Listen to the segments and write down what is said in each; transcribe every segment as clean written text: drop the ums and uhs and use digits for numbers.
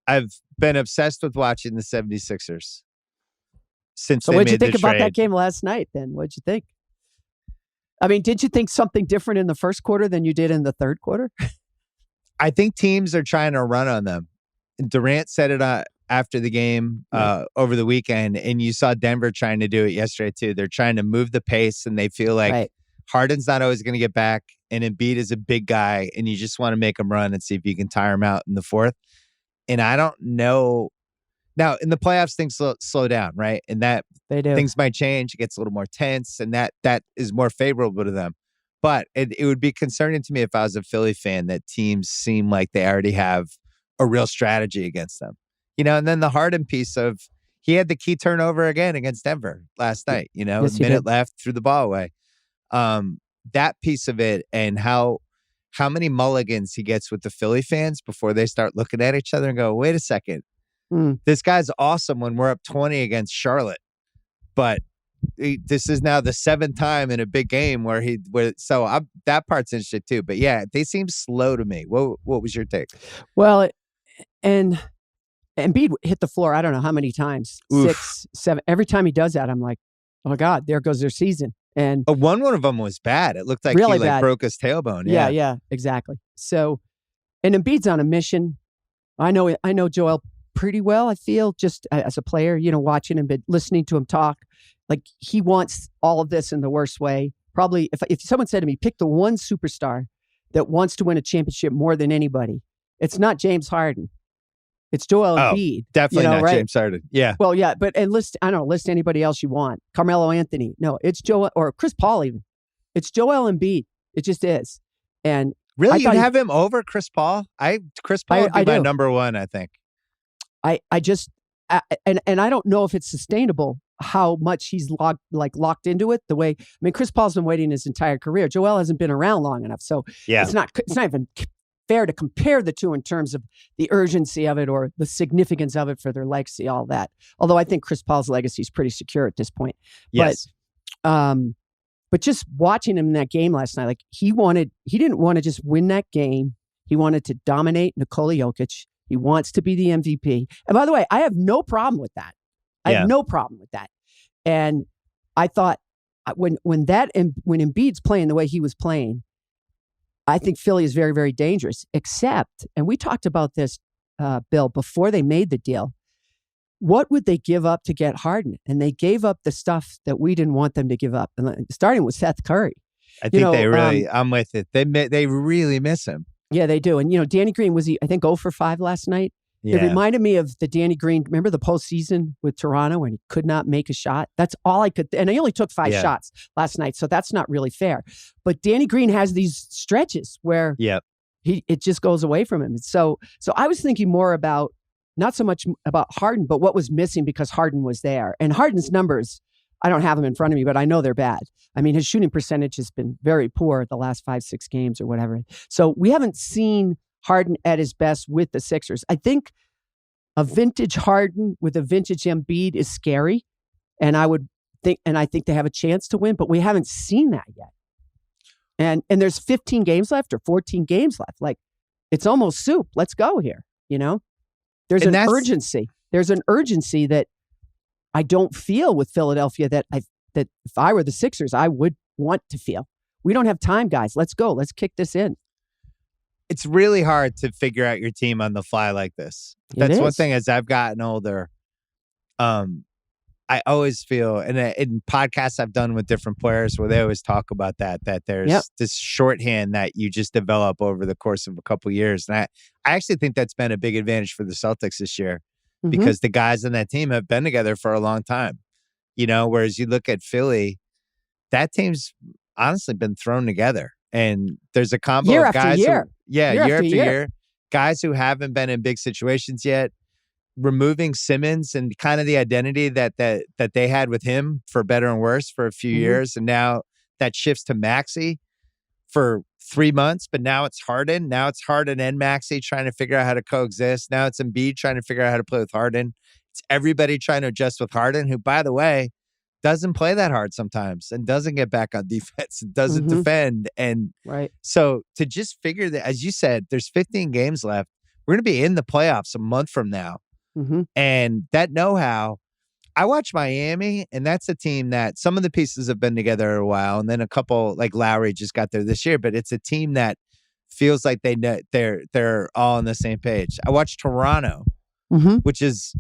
I've been obsessed with watching the 76ers since So they what'd you made the think about trade. that game last night then? What'd you think? I mean, did you think something different in the first quarter than you did in the third quarter? I think teams are trying to run on them. Durant said it after the game over the weekend, and you saw Denver trying to do it yesterday too. They're trying to move the pace, and they feel like Harden's not always going to get back, and Embiid is a big guy, and you just want to make him run and see if you can tire him out in the fourth. And I don't know. Now, in the playoffs, things slow down, right? And that they do. Things might change. It gets a little more tense, and that is more favorable to them. But it would be concerning to me if I was a Philly fan that teams seem like they already have a real strategy against them. And then the Harden piece of he had the key turnover again against Denver last night, Yes, minute left, threw the ball away. That piece of it and how many mulligans he gets with the Philly fans before they start looking at each other and go, wait a second. This guy's awesome when we're up 20 against Charlotte, but this is now the seventh time in a big game that part's interesting too. But yeah, they seem slow to me. What was your take? Well, and Embiid hit the floor, I don't know how many times, 6, 7. Every time he does that, I'm like, oh my God, there goes their season. And one of them was bad. It looked like really he broke his tailbone. Yeah, exactly. So, and Embiid's on a mission. I know Joel pretty well, I feel, just as a player, watching him, but listening to him talk. Like, he wants all of this in the worst way. Probably, if someone said to me, pick the one superstar that wants to win a championship more than anybody, it's not James Harden. It's Joel Embiid. Definitely not James Harden. Yeah. Well, yeah, but list anybody else you want. Carmelo Anthony. No, it's Joel, or Chris Paul even. It's Joel Embiid. It just is. And really, you'd have him over Chris Paul? Chris Paul would be my number one, I think. I don't know if it's sustainable how much he's locked into it. The way, I mean, Chris Paul's been waiting his entire career. Joel hasn't been around long enough, so it's not even fair to compare the two in terms of the urgency of it or the significance of it for their legacy, all that. Although I think Chris Paul's legacy is pretty secure at this point. Yes. But just watching him in that game last night, like he didn't want to just win that game. He wanted to dominate Nikola Jokic. He wants to be the MVP. And by the way, I have no problem with that. I have no problem with that. And I thought when Embiid's playing the way he was playing, I think Philly is very, very dangerous. Except, and we talked about this, Bill, before they made the deal. What would they give up to get Harden? And they gave up the stuff that we didn't want them to give up. And starting with Seth Curry. I think they really, I'm with it. They really miss him. Yeah, they do. And, Danny Green was, I think, 0 for 5 last night. Yeah. It reminded me of the Danny Green. Remember the postseason with Toronto when he could not make a shot? That's all I could. And he only took 5 shots last night. So that's not really fair. But Danny Green has these stretches where it just goes away from him. So I was thinking more about, not so much about Harden, but what was missing because Harden was there. And Harden's numbers, I don't have them in front of me, but I know they're bad. I mean, his shooting percentage has been very poor the last 5-6 games or whatever. So we haven't seen Harden at his best with the Sixers. I think a vintage Harden with a vintage Embiid is scary. And I think they have a chance to win, but we haven't seen that yet. And there's 15 games left or 14 games left. Like, it's almost soup. Let's go here. There's an urgency. There's an urgency that I don't feel with Philadelphia that if I were the Sixers, I would want to feel. We don't have time, guys. Let's go. Let's kick this in. It's really hard to figure out your team on the fly like this. That's one thing as I've gotten older. I always feel, and in podcasts I've done with different players where they always talk about that there's this shorthand that you just develop over the course of a couple of years. And I actually think that's been a big advantage for the Celtics this year because the guys on that team have been together for a long time. Whereas you look at Philly, that team's honestly been thrown together. And there's a combo year of guys year after year, guys who haven't been in big situations yet, removing Simmons and kind of the identity that they had with him for better and worse for a few years. And now that shifts to Maxey for 3 months, but now it's Harden. Now it's Harden and Maxey trying to figure out how to coexist. Now it's Embiid trying to figure out how to play with Harden. It's everybody trying to adjust with Harden, who, by the way, doesn't play that hard sometimes and doesn't get back on defense and doesn't defend. And so to just figure that, as you said, there's 15 games left, We're going to be in the playoffs a month from now. Mm-hmm. And that know-how, I watch Miami, and that's a team that some of the pieces have been together a while, and then a couple, like Lowry just got there this year, but it's a team that feels like they're all on the same page. I watch Toronto, which is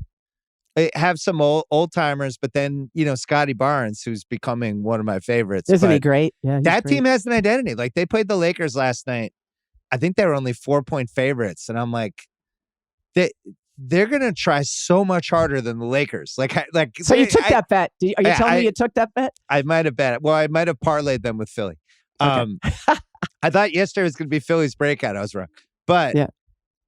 have some old timers, but then Scotty Barnes, who's becoming one of my favorites. Isn't he great? Yeah, that great. team has an identity. Like they played the Lakers last night. I think they were only 4-point favorites, and I'm like, they're gonna try so much harder than the Lakers. So you took that bet? Are you telling me you took that bet? I might have bet. Well, I might have parlayed them with Philly. Okay. I thought yesterday was going to be Philly's breakout. I was wrong. But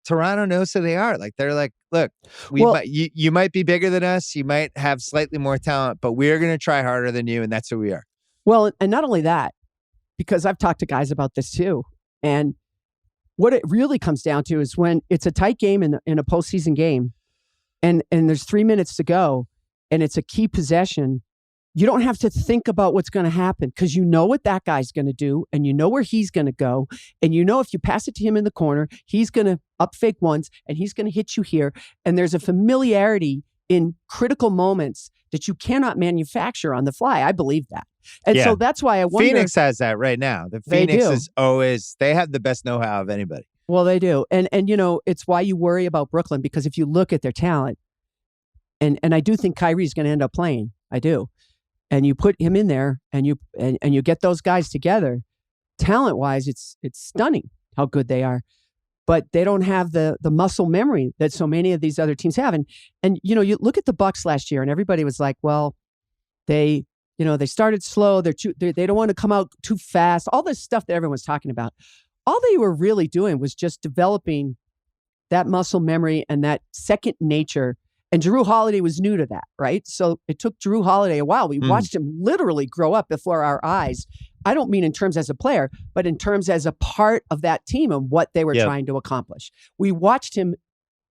Toronto knows who they are. Like they're like, look, you might be bigger than us. You might have slightly more talent, but we're going to try harder than you, and that's who we are. Well, and not only that, because I've talked to guys about this too, and what it really comes down to is when it's a tight game in a postseason game, and there's 3 minutes to go, and it's a key possession. You don't have to think about what's going to happen because you know what that guy's going to do and you know where he's going to go. And you know if you pass it to him in the corner, he's going to up fake once and he's going to hit you here. And there's a familiarity in critical moments that you cannot manufacture on the fly. I believe that. And so that's why I wonder. Phoenix has that right now. The Phoenix is always, they have the best know-how of anybody. Well, they do. And it's why you worry about Brooklyn, because if you look at their talent, and I do think Kyrie's going to end up playing. I do. And you put him in there, and you get those guys together. Talent-wise, it's stunning how good they are, but they don't have the muscle memory that so many of these other teams have. And you look at the Bucks last year, and everybody was like, "Well, they started slow. They don't want to come out too fast." All this stuff that everyone's talking about. All they were really doing was just developing that muscle memory and that second nature. And Jrue Holiday was new to that, right? So it took Jrue Holiday a while. We watched him literally grow up before our eyes. I don't mean in terms as a player, but in terms as a part of that team and what they were trying to accomplish. We watched him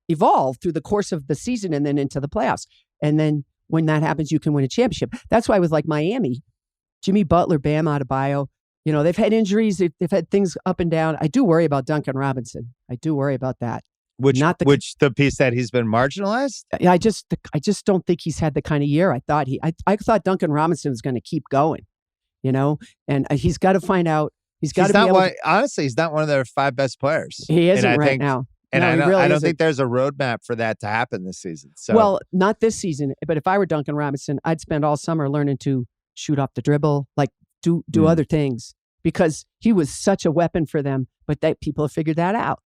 evolve through the course of the season and then into the playoffs. And then when that happens, you can win a championship. That's why with like Miami, Jimmy Butler, Bam Adebayo, they've had injuries. They've had things up and down. I do worry about Duncan Robinson. I do worry about that. Which the piece that he's been marginalized? I just don't think he's had the kind of year I thought I thought Duncan Robinson was going to keep going, and he's got to find out. He's not one of their 5 best players. He isn't right now. And I don't think there's a roadmap for that to happen this season. So. Well, not this season, but if I were Duncan Robinson, I'd spend all summer learning to shoot off the dribble, like do other things, because he was such a weapon for them, but people have figured that out,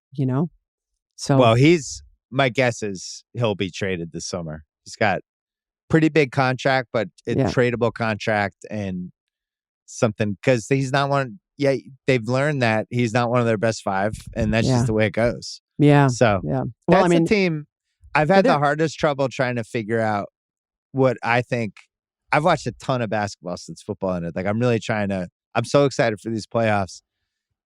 So, well, my guess is he'll be traded this summer. He's got pretty big contract, but a tradable contract and something, because he's not one. Yeah, they've learned that he's not one of their best 5, and that's just the way it goes. Yeah. So Well, that's a team. I've had the hardest trouble trying to figure out what I think. I've watched a ton of basketball since football ended. Like I'm so excited for these playoffs.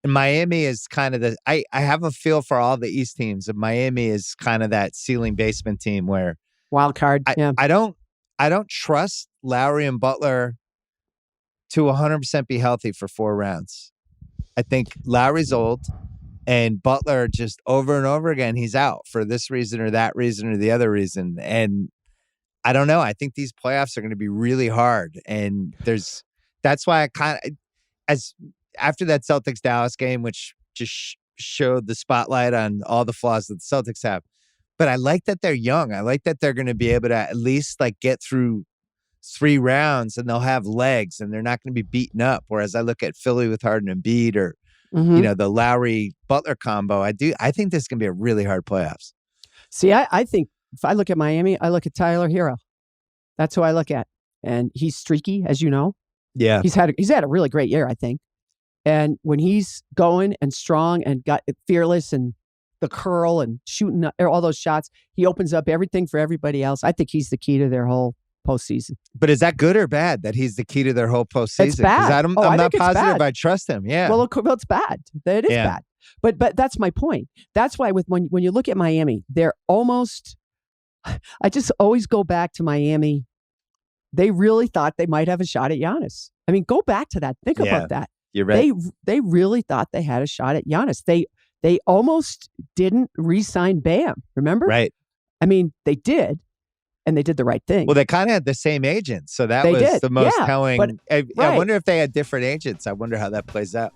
And Miami is kind of I have a feel for all the East teams, and Miami is kind of that ceiling basement team where wild card. I don't trust Lowry and Butler to 100% be healthy for 4 rounds. I think Lowry's old, and Butler just over and over again, he's out for this reason or that reason or the other reason. And I don't know. I think these playoffs are going to be really hard, and that's why I kind of after that Celtics-Dallas game, which just showed the spotlight on all the flaws that the Celtics have. But I like that they're young. I like that they're going to be able to at least get through 3 rounds, and they'll have legs, and they're not going to be beaten up. Whereas I look at Philly with Harden and Embiid, or the Lowry-Butler combo. I think this is going to be a really hard playoffs. See, I think if I look at Miami, I look at Tyler Hero. That's who I look at. And he's streaky, as you know. Yeah. He's had a really great year, I think. And when he's going and strong and got fearless and the curl and shooting all those shots, he opens up everything for everybody else. I think he's the key to their whole postseason. But is that good or bad that he's the key to their whole postseason? It's bad. I'm not positive I trust him. Yeah. Well, it's bad. It is bad. But that's my point. That's why when you look at Miami, they're almost. I just always go back to Miami. They really thought they might have a shot at Giannis. I mean, go back to that. Think about that. You're right. They really thought they had a shot at Giannis. They they almost didn't re-sign Bam. Remember? Right. I mean, they did, and they did the right thing. Well, they kind of had the same agent, so that They was did. the most Yeah, telling. but- I right. wonder if they had different agents. I wonder how that plays out.